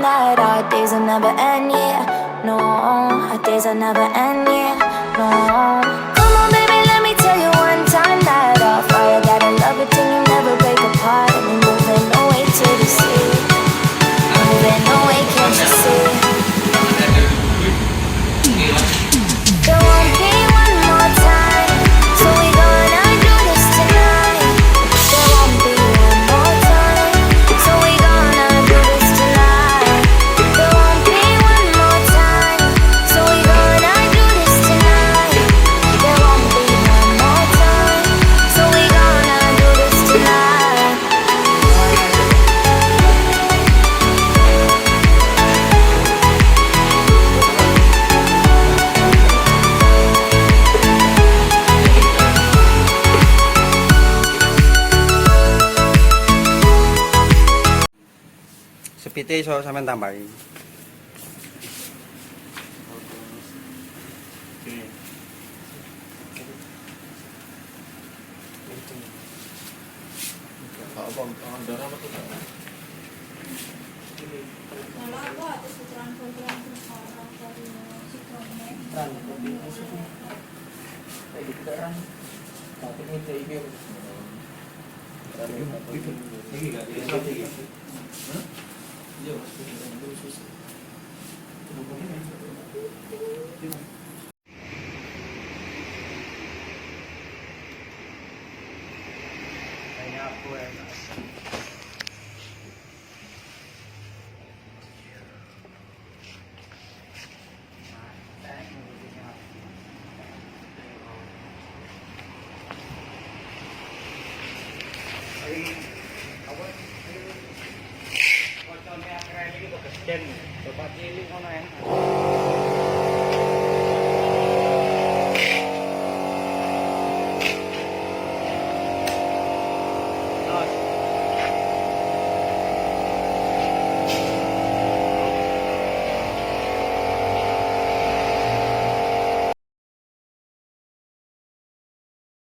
time that our days will never end, yeah. No, our days will never end, yeah. No. Come on, baby, let me tell you one time that our fire got a love it till you never break apart. And we're moving away to the sea. Moving away, can't you see? There won't be one more time, so we gonna do this tonight. There won't be one more time, so we gonna do this tonight. There won't be one more time, so we gonna do this tonight. There won't be one more time, so we gonna do this tonight. Sepite so sa tambay. Chen, coba pilih mana ya?